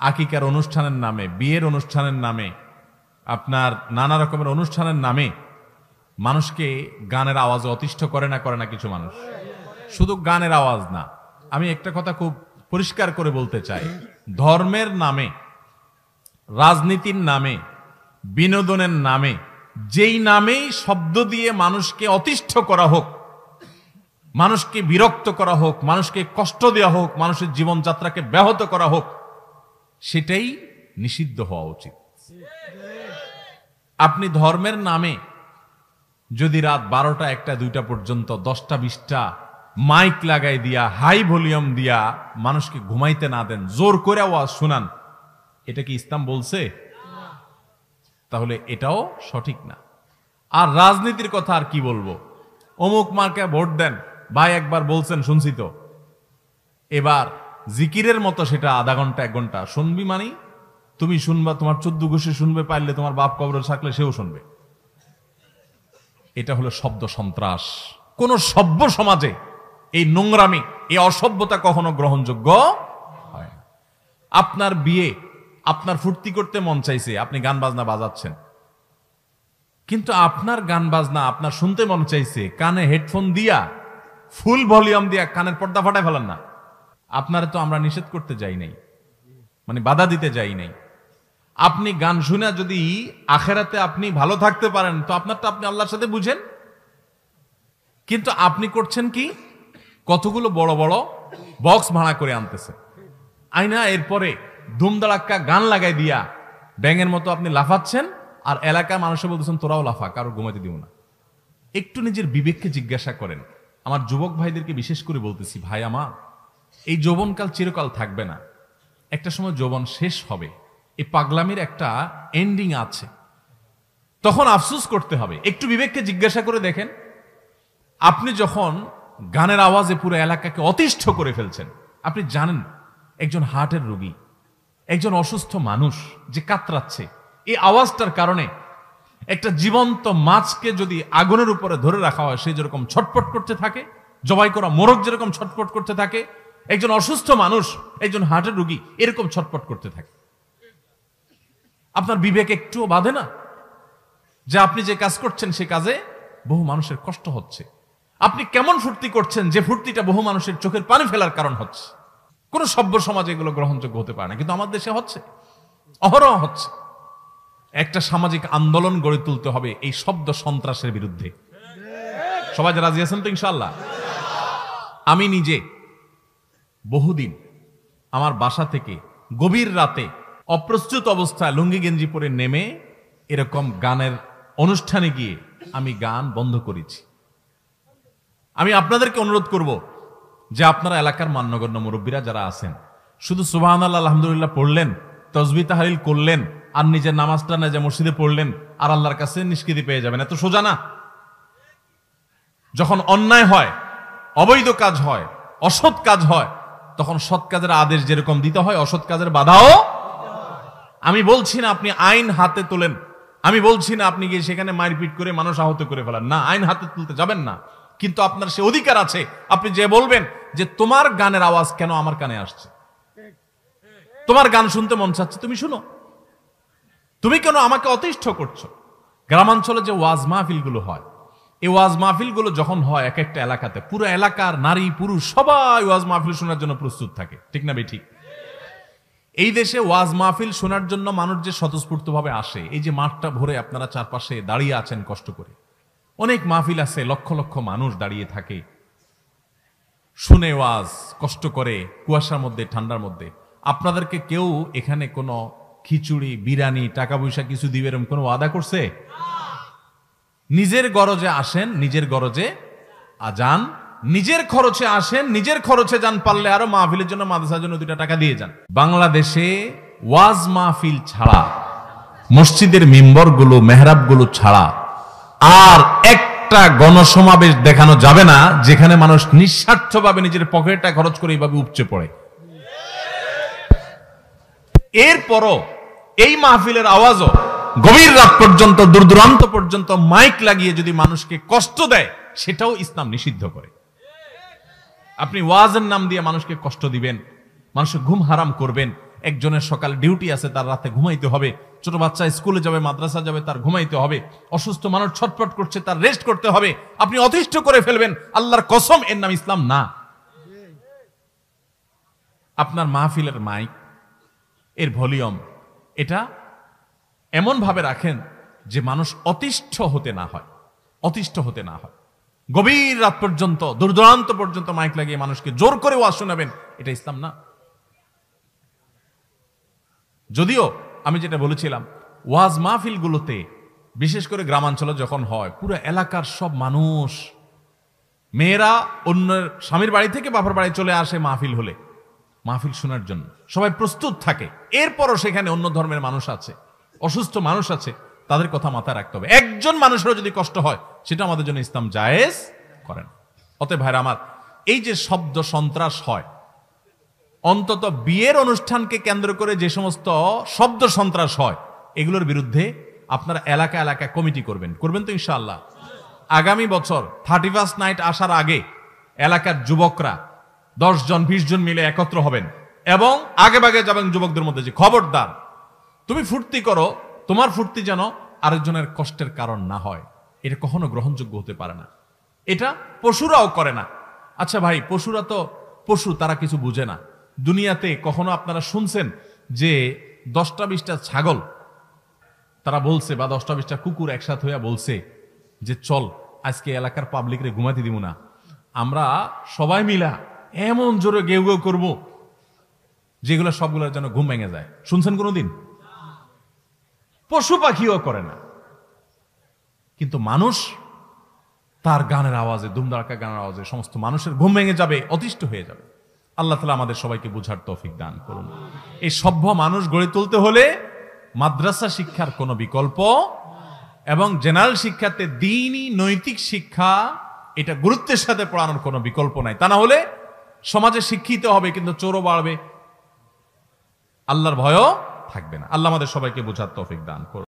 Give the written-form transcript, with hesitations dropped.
আকিকার অনুষ্ঠানের নামে, বিয়ের অনুষ্ঠানের নামে, আপনার নানা রকমের অনুষ্ঠানের নামে মানুষকে গানের আওয়াজে অতিষ্ঠ করে না কিছু মানুষ। শুধু গানের আওয়াজ না, আমি একটা কথা খুব পরিষ্কার করে বলতে চাই, ধর্মের নামে, রাজনীতির নামে, বিনোদনের নামে, যেই নামেই শব্দ দিয়ে মানুষকে অতিষ্ঠ করা হোক, মানুষকে বিরক্ত করা হোক, মানুষকে কষ্ট দেওয়া হোক, মানুষের জীবনযাত্রাকে ব্যাহত করা হোক, সেটাই নিষিদ্ধ হওয়া উচিত। আপনি ধর্মের নামে যদি রাত 12টা 1টা 2টা পর্যন্ত 10টা 20টা মাইক লাগাই দিয়া, হাই ভলিউম দিয়া মানুষকে ঘুমাইতে না দেন, জোর করে আওয়াজ শুনান, এটা কি ইসলাম বলছে? তাহলে এটাও সঠিক না। আর রাজনীতির কথা আর কি বলবো, অমুক মার্কে ভোট দেন, ভাই একবার বলছেন শুনছি তো, এবার জিকিরের মতো সেটা আধা ঘন্টা 1 ঘন্টা শুনবি, মানে তুমি শুনবা, তোমার 14 গোষ্ঠী শুনবে, পারলে তোমার বাপ কবরে থাকলে সেও শুনবে। এটা হলো শব্দ সন্ত্রাস। কোন সভ্য সমাজে এই নোংরামি, এই অসভ্যতা কখনো গ্রহণযোগ্য হয় না। আপনার বিয়ে, আপনার ফুর্তি করতে মন চাইছে, আপনি গান বাজনা বাজাচ্ছেন, কিন্তু আপনার গান বাজনা আপনার শুনতে মন চাইছে, কানে হেডফোন দিয়া ফুল ভলিউম দিয়া কানের পর্দা ফাটায় ফেলান না। আপনারা তো আমরা নিষেধ করতে যাই নাই, মানে বাধা দিতে যাই নাই। আপনি গান শুনে যদি আখেরাতে আপনি ভালো থাকতে পারেন, তো আপনারটা আপনি আল্লাহর সাথে বুঝেন। কিন্তু আপনি করছেন কি, কতগুলো বড় বড় বক্স ভাড়া করে আনতেছে আইনা, এরপরে ধুমধাড়াক্কা গান লাগাই দিয়া ব্যাঙের মতো আপনি লাফাচ্ছেন, আর এলাকার মানুষে বলতেছেন তোরাও লাফা, কারো ঘুমাইতে দিব না। একটু নিজের বিবেককে জিজ্ঞাসা করেন। আমার যুবক ভাইদেরকে বিশেষ করে বলতেছি, ভাই আমার, এই যৌবনকাল চিরকাল থাকবে না, একটা সময় যৌবন শেষ হবে, এই পাগলামির একটা এন্ডিং আছে, তখন আফসোস করতে হবে। একটু বিবেককে জিজ্ঞাসা করে দেখেন, আপনি যখন গানের আওয়াজে পুরো এলাকাকে অতিষ্ঠ করে ফেলছেন, আপনি জানেন একজন হার্টের রোগী, একজন অসুস্থ মানুষ যে কাতরাচ্ছে, এই আওয়াজটার কারণে একটা জীবন্ত মাছকে যদি আগুনের উপরে ধরে রাখা হয়, সে যেরকম ছটপট করতে থাকে, জবাই করা মোরগ যেরকম ছটপট করতে থাকে, একজন অসুস্থ মানুষ, একজন হার্টের রোগী এরকম ছটপট করতে থাকে। আপনার বিবেক একটুও বাধে না যে আপনি যে কাজ করছেন সে কাজে বহু মানুষের কষ্ট হচ্ছে? আপনি কেমন ফুর্তি করছেন যে ফুর্তিটা বহু মানুষের চোখের পানি ফেলার কারণ হচ্ছে? কোন সভ্য সমাজে এগুলো গ্রহণযোগ্য হতে পারে না, কিন্তু আমাদের দেশে হচ্ছে, অহরহ হচ্ছে। একটা সামাজিক আন্দোলন গড়ে তুলতে হবে এই শব্দ সন্ত্রাসের বিরুদ্ধে। সবাই রাজি আছেন তো ইনশাআল্লাহ? আমি নিজে বহুদিন আমার বাসা থেকে গভীর রাতে অপ্রস্তুত অবস্থায় লুঙ্গি গেঞ্জি পরে নেমে এরকম গানের অনুষ্ঠানে গিয়ে আমি গান বন্ধ করেছি। আমি আপনাদেরকে অনুরোধ করব যে আপনারা এলাকার মান্যগণ্য মুরব্বীরা যারা আছেন, শুধু সুবহানাল্লাহ আলহামদুলিল্লাহ পড়লেন, তাসবিহ তাহলিল করলেন, আর নিজের নামাজটা না যে মসজিদে পড়লেন আর আল্লাহর কাছে নিষ্কৃতি পেয়ে যাবেন, এত সোজা না। যখন অন্যায় হয়, অবৈধ কাজ হয়, অসৎ কাজ হয়, তখন সৎ কাজের আদেশ যেরকম দিতে হয়, অসৎ কাজের বাধাও। আমি বলছি না আপনি আইন হাতে তোলেন, আমি বলছি না আপনি গিয়ে সেখানে মারপিট করে মানুষ আহত করে ফেলেন, না, আইন হাতে তুলতে যাবেন না, কিন্তু আপনার সে অধিকার আছে, আপনি যে বলবেন যে তোমার গানের আওয়াজ কেন আমার কানে আসছে, তোমার গান শুনতে মন চাচ্ছে, তুমি শুনো, তুমি কেন আমাকে অতিষ্ঠ করছো? গ্রামাঞ্চলে যে ওয়াজ মাহফিল গুলো হয়, এই ওয়াজ মাহফিল গুলো যখন হয় এক একটা এলাকাতে, পুরো এলাকার নারী পুরুষ সবাই ওয়াজ মাহফিল শোনার জন্য প্রস্তুত থাকে, ঠিক না বেঠিক? এই দেশে ওয়াজ মাহফিল শোনার জন্য মানুষ যে স্বতঃস্ফূর্ত ভাবে আসে, এই যে মাঠটা ভরে আপনারা চারপাশে দাঁড়িয়ে আছেন কষ্ট করে, অনেক মাহফিল আছে, লক্ষ লক্ষ মানুষ দাঁড়িয়ে থাকে, শুনে ওয়াজ, কষ্ট করে, কুয়াশার মধ্যে, ঠান্ডার মধ্যে। আপনাদেরকে কেউ এখানে কোনো খিচুড়ি, বিরিয়ানি, টাকা পয়সা কিছু দিবে এরকম কোনো ওয়াদা করছে? নিজের গরজে আসেন, নিজের গরজে যান, নিজের খরচে আসেন, নিজের খরচে যান, পারলে আরো মাহফিলের জন্য, মাদ্রাসার জন্য 2টা টাকা দিয়ে যান। বাংলাদেশে ওয়াজ মাহফিল ছাড়া, মসজিদের মিম্বর গুলো, মেহরাব গুলো ছাড়া আর একটা গণসমাবেশ দেখানো যাবে না যেখানে মানুষ নিঃস্বার্থভাবে নিজের পকেটটা খরচ করে এইভাবে উপচে পড়ে। এরপরও এই মাহফিলের আওয়াজও গভীর রাত পর্যন্ত, দূর দূরান্ত পর্যন্ত মাইক লাগিয়ে যদি মানুষকে কষ্ট দেয়, সেটাও ইসলাম নিষিদ্ধ করে। আপনি ওয়াজের নাম দিয়ে মানুষকে কষ্ট দিবেন, মানুষের ঘুম হারাম করবেন, একজনের সকাল ডিউটি আছে, তার রাতে ঘুমাইতে হবে, ছোট বাচ্চা স্কুলে যাবে, মাদ্রাসা যাবে, তার ঘুমাইতে হবে, অসুস্থ মানুষ ছটফট করছে, তার রেস্ট করতে হবে, আপনি অতিষ্ঠ করে ফেলবেন, আল্লাহর কসম এর নাম ইসলাম না। আপনার মাহফিলের মাইক, এর ভলিউম, এটা এমন ভাবে রাখেন যে মানুষ অতিষ্ঠ হতে না হয়, অতিষ্ঠ হতে না হয়। গভীর রাত পর্যন্ত, দূরদূরান্ত পর্যন্ত মাইক লাগিয়ে মানুষকে জোর করে ওয়াজ শোনাবেন, এটা ইসলাম না। যদিও আমি যেটা বলেছিলাম, ওয়াজ মাহফিলগুলোতে বিশেষ করে গ্রামাঞ্চলে যখন হয়, পুরো এলাকার সব মানুষ, মেয়েরা অন্য স্বামীর বাড়ি থেকে বাবার বাড়ি চলে আসে মাহফিল হলে, মাহফিল শোনার জন্য সবাই প্রস্তুত থাকে। এরপরও সেখানে অন্য ধর্মের মানুষ আছে, অসুস্থ মানুষ আছে, তাদের কথা মাথায় রাখতে হবে। একজন মানুষেরও যদি কষ্ট হয়, সেটা আমাদের জন্য ইসলাম জায়েজ করেন। অতএব ভাইরা আমার, এই যে শব্দ সন্ত্রাস হয়, অন্তত বিয়ের অনুষ্ঠানকে কেন্দ্র করে যে সমস্ত শব্দ সন্ত্রাস হয়, এগুলোর বিরুদ্ধে আপনারা এলাকা এলাকা কমিটি করবেন তো ইনশাআল্লাহ। আগামী বছর 31st নাইট আসার আগে এলাকার যুবকরা 10 জন 20 জন মিলে একত্র হবেন এবং আগে ভাগে যাবেন যুবকদের মধ্যে যে খবরদার তুমি ফুর্তি করো, তোমার ফুর্তি যেন আরেকজনের কষ্টের কারণ না হয়। এটা কখনো গ্রহণযোগ্য হতে পারে না। এটা পশুরাও করে না। আচ্ছা ভাই, পশুরা তো পশু, তারা কিছু বুঝে না। দুনিয়াতে কখনো আপনারা শুনছেন যে 10টা 20টা ছাগল তারা বলছে, বা 10টা 20টা কুকুর একসাথে হইয়া বলছে যে চল আজকে এলাকার পাবলিকরে ঘুমাতে দিব না, আমরা সবাই মিলা এমন জোরে গেউ গেউ করবো যেগুলো সবগুলোর যেন ঘুম ভেঙে যায়? শুনছেন কোনোদিন? পশু পাখিও করে না। কিন্তু মানুষ তার গানের আওয়াজে, দুমদাড়াকা গানের আওয়াজে সমস্ত মানুষের ঘুম ভেঙে যাবে, অতিষ্ঠ হয়ে যাবে। আল্লাহ তাআলা আমাদের সবাইকে বুঝার তৌফিক দান করুন। এই সভ্য মানুষ গড়ে তুলতে হলে মাদ্রাসা শিক্ষার কোনো বিকল্প এবং জেনারেল শিক্ষাতে দ্বীনি নৈতিক শিক্ষা, এটা গুরুত্বের সাথে পড়ানোর কোনো বিকল্প নাই। তা না হলে সমাজে শিক্ষিত হবে কিন্তু চোরও বাড়বে, আল্লাহর ভয়ও থাকবে না। আল্লাহ আমাদের সবাইকে বুঝার তৌফিক দান করুন।